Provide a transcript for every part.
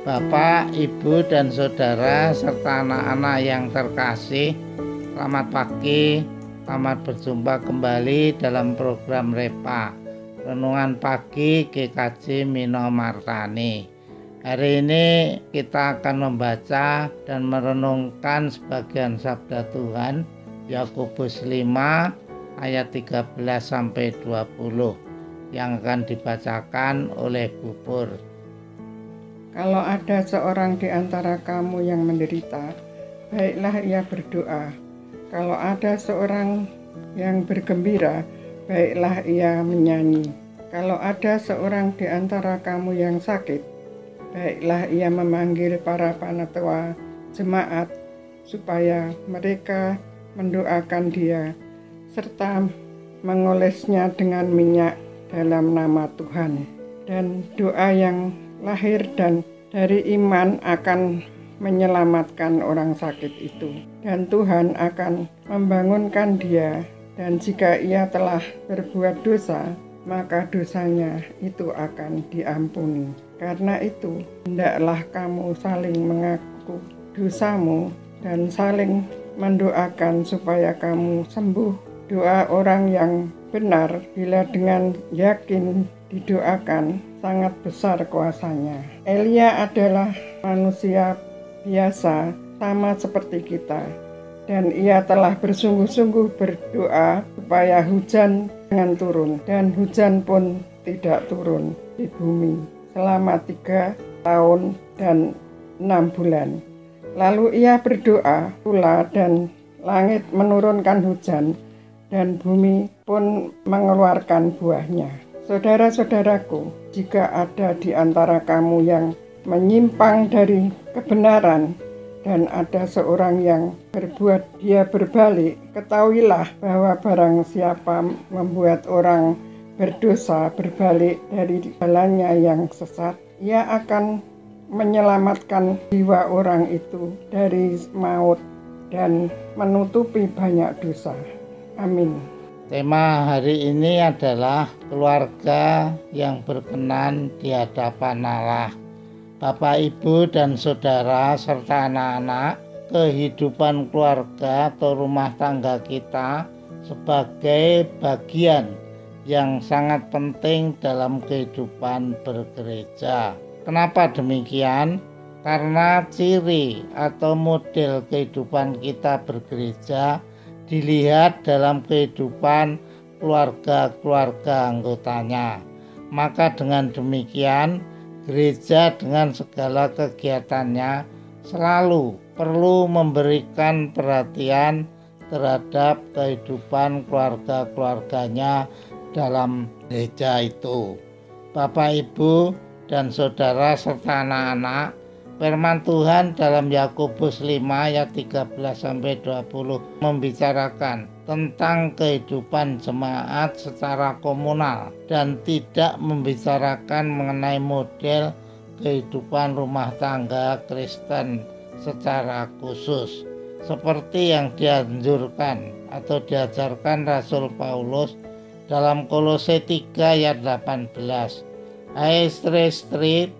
Bapak, Ibu, dan Saudara, serta anak-anak yang terkasih, selamat pagi, selamat berjumpa kembali dalam program Repa, Renungan Pagi GKJ Mino Martani. Hari ini kita akan membaca dan merenungkan sebagian sabda Tuhan, Yakobus 5 ayat 13-20 yang akan dibacakan oleh Bu Pur. Kalau ada seorang di antara kamu yang menderita, baiklah ia berdoa. Kalau ada seorang yang bergembira, baiklah ia menyanyi. Kalau ada seorang di antara kamu yang sakit, baiklah ia memanggil para panatua jemaat supaya mereka mendoakan dia serta mengolesnya dengan minyak dalam nama Tuhan. Dan doa yang lahir dan dari iman akan menyelamatkan orang sakit itu, dan Tuhan akan membangunkan dia. Dan jika ia telah berbuat dosa, maka dosanya itu akan diampuni. Karena itu, hendaklah kamu saling mengaku dosamu dan saling mendoakan supaya kamu sembuh. Doa orang yang benar bila dengan yakin didoakan sangat besar kuasanya. Elia adalah manusia biasa sama seperti kita, dan ia telah bersungguh-sungguh berdoa supaya hujan jangan turun, dan hujan pun tidak turun di bumi selama 3 tahun dan 6 bulan. Lalu ia berdoa pula dan langit menurunkan hujan dan bumi pun mengeluarkan buahnya. Saudara-saudaraku, jika ada di antara kamu yang menyimpang dari kebenaran dan ada seorang yang berbuat dia berbalik, ketahuilah bahwa barang siapa membuat orang berdosa berbalik dari jalannya yang sesat, ia akan menyelamatkan jiwa orang itu dari maut dan menutupi banyak dosa. Amin. Tema hari ini adalah keluarga yang berkenan di hadapan Allah. Bapak, Ibu, dan Saudara, serta anak-anak, kehidupan keluarga atau rumah tangga kita sebagai bagian yang sangat penting dalam kehidupan bergereja. Kenapa demikian? Karena ciri atau model kehidupan kita bergereja dilihat dalam kehidupan keluarga-keluarga anggotanya. Maka dengan demikian, gereja dengan segala kegiatannya selalu perlu memberikan perhatian terhadap kehidupan keluarga-keluarganya dalam gereja itu. Bapak, Ibu, dan Saudara serta anak-anak, firman Tuhan dalam Yakobus 5 ayat 13-20 membicarakan tentang kehidupan jemaat secara komunal dan tidak membicarakan mengenai model kehidupan rumah tangga Kristen secara khusus seperti yang dianjurkan atau diajarkan Rasul Paulus dalam Kolose 3 ayat 18. Hai istri-istri,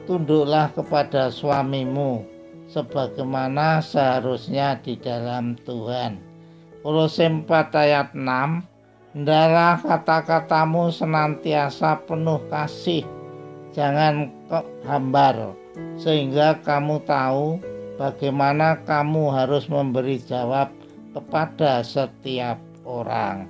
tunduklah kepada suamimu sebagaimana seharusnya di dalam Tuhan. Kolose 4 ayat 6. Hendaklah kata-katamu senantiasa penuh kasih, jangan hambar, sehingga kamu tahu bagaimana kamu harus memberi jawab kepada setiap orang.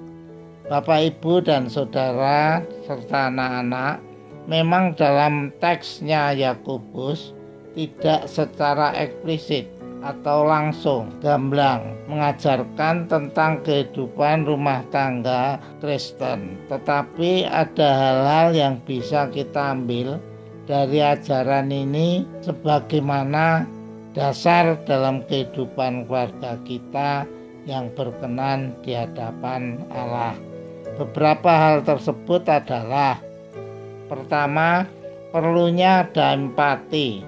Bapak, Ibu, dan Saudara serta anak-anak, memang dalam teksnya Yakobus tidak secara eksplisit atau langsung gamblang mengajarkan tentang kehidupan rumah tangga Kristen, tetapi ada hal-hal yang bisa kita ambil dari ajaran ini sebagaimana dasar dalam kehidupan keluarga kita yang berkenan di hadapan Allah. Beberapa hal tersebut adalah: pertama, perlunya ada empati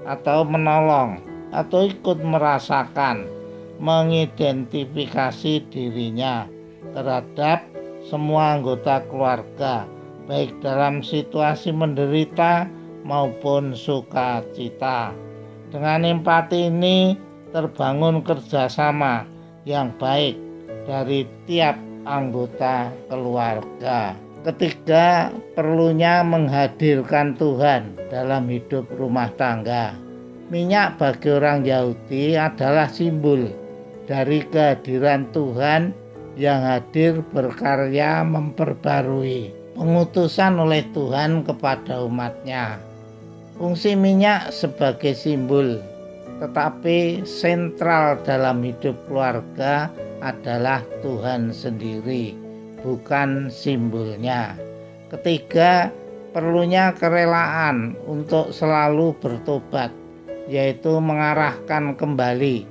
atau menolong atau ikut merasakan, mengidentifikasi dirinya terhadap semua anggota keluarga, baik dalam situasi menderita maupun sukacita. Dengan empati ini terbangun kerjasama yang baik dari tiap anggota keluarga. Ketiga, perlunya menghadirkan Tuhan dalam hidup rumah tangga. Minyak bagi orang Yahudi adalah simbol dari kehadiran Tuhan yang hadir berkarya memperbarui pengutusan oleh Tuhan kepada umatnya. Fungsi minyak sebagai simbol, tetapi sentral dalam hidup keluarga adalah Tuhan sendiri, bukan simbolnya. Ketiga, perlunya kerelaan untuk selalu bertobat, yaitu mengarahkan kembali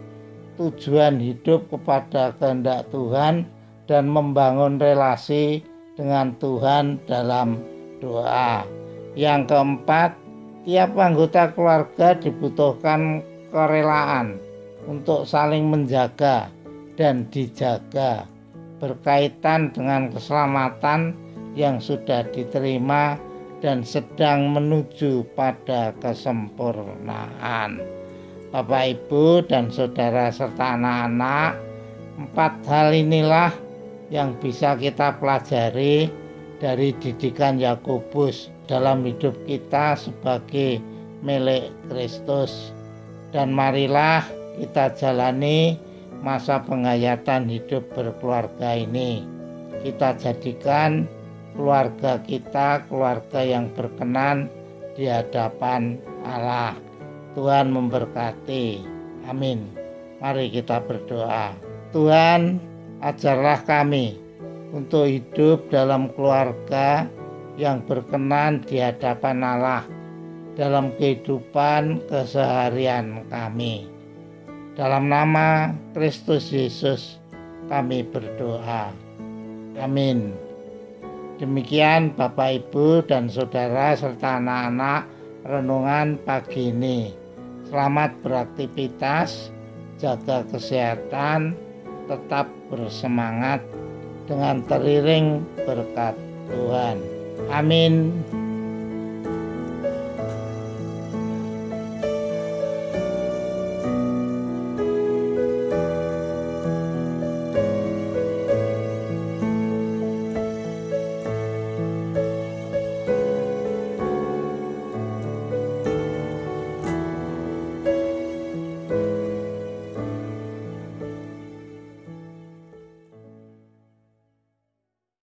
tujuan hidup kepada kehendak Tuhan dan membangun relasi dengan Tuhan dalam doa. Yang keempat, tiap anggota keluarga dibutuhkan kerelaan untuk saling menjaga dan dijaga berkaitan dengan keselamatan yang sudah diterima dan sedang menuju pada kesempurnaan. Bapak, Ibu, dan saudara serta anak-anak, 4 hal inilah yang bisa kita pelajari dari didikan Yakobus dalam hidup kita sebagai milik Kristus. Dan marilah kita jalani masa penghayatan hidup berkeluarga ini. Kita jadikan keluarga kita keluarga yang berkenan di hadapan Allah. Tuhan memberkati. Amin. Mari kita berdoa. Tuhan, ajarlah kami untuk hidup dalam keluarga yang berkenan di hadapan Allah dalam kehidupan keseharian kami. Dalam nama Kristus Yesus kami berdoa. Amin. Demikian Bapak, Ibu, dan saudara serta anak-anak renungan pagi ini. Selamat beraktivitas, jaga kesehatan, tetap bersemangat dengan teriring berkat Tuhan. Amin.